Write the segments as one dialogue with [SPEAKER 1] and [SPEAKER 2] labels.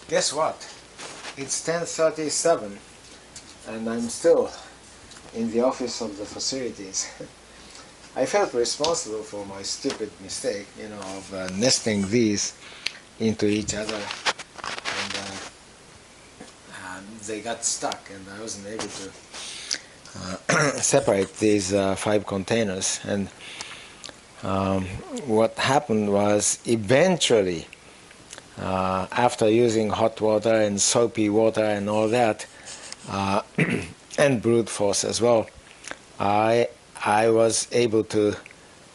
[SPEAKER 1] Guess what? It's 10:37 and I'm still in the office of the facilities. I felt responsible for my stupid mistake, of nesting these into each other, and they got stuck and I wasn't able to separate these 5 containers. And what happened was, eventually, after using hot water and soapy water and all that, and brute force as well, I was able to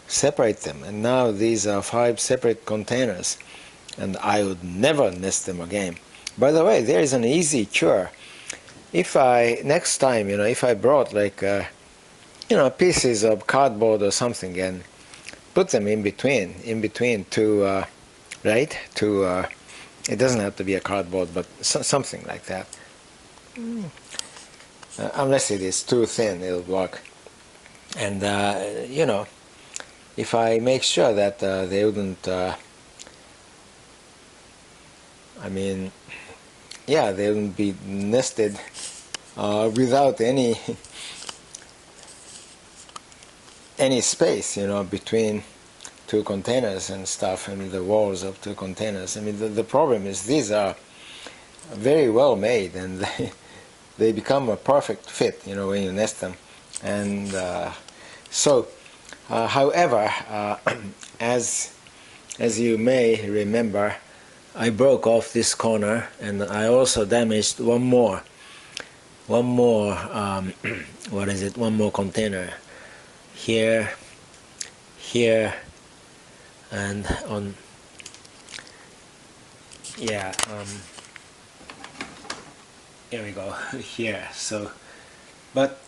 [SPEAKER 1] separate them, and now these are 5 separate containers, and I would never nest them again. By the way, there is an easy cure. If next time, if I brought like pieces of cardboard or something and put them in between two, right? Two. It doesn't have to be a cardboard, but something like that. Unless it is too thin, it'll work. And if I make sure that they wouldn't, they wouldn't be nested without any space, between 2 containers and stuff, the walls of 2 containers. The problem is these are very well made, and they become a perfect fit, when you nest them. And however, as you may remember, I broke off this corner, and I also damaged one more one more container here, and on, here we go, here. So, but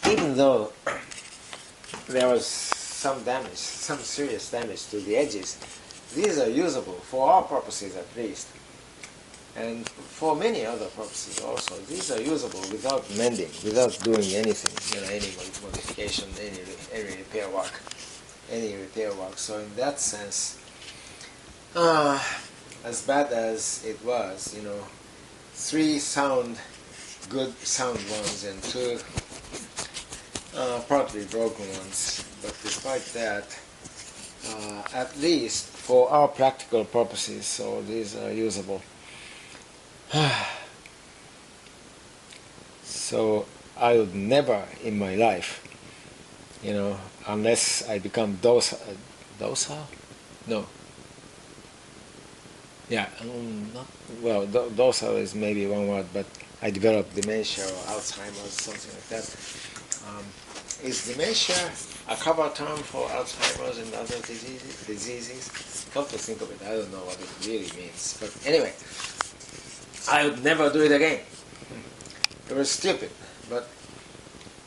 [SPEAKER 1] even though there was some damage, some serious damage to the edges, these are usable for our purposes at least, and for many other purposes also. These are usable without mending, without doing anything, any modification, any repair work. So in that sense, as bad as it was, 3 good sound ones and 2 partly broken ones, but despite that, at least for our practical purposes, so these are usable. So I would never in my life, unless I become docile? No. Yeah, not, well, docile is maybe one word, but I developed dementia or Alzheimer's, something like that. Is dementia a cover term for Alzheimer's and other diseases? Come to think of it, I don't know what it really means. But anyway, I would never do it again. It was stupid, but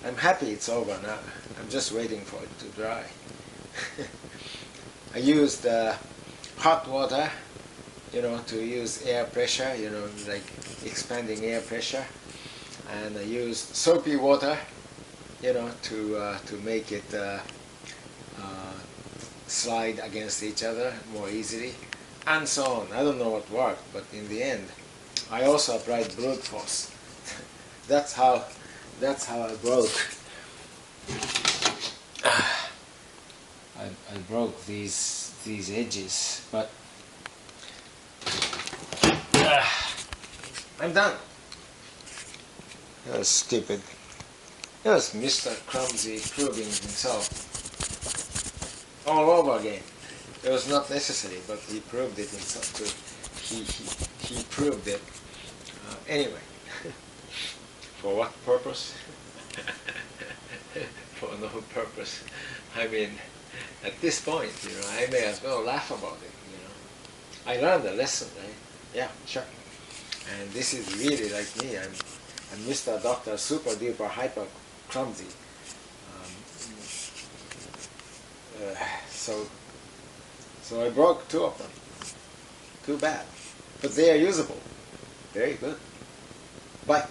[SPEAKER 1] I'm happy it's over now. I'm just waiting for it to dry. I used hot water, to use air pressure, like expanding air pressure, and I used soapy water, to make it slide against each other more easily, and so on. I don't know what worked, but in the end, I also applied brute force. That's how I broke. I broke these edges, but I'm done. That was stupid. That was Mr. Clumsy proving himself all over again. It was not necessary, but he proved it himself too. He proved it. Anyway, for what purpose? For no purpose. I mean, at this point, I may as well laugh about it. I learned a lesson, right? Yeah, sure. And this is really like me. I'm Mr. Dr. Super Duper Hyper Clumsy. So I broke 2 of them. Too bad. But they are usable. Very good. Bye.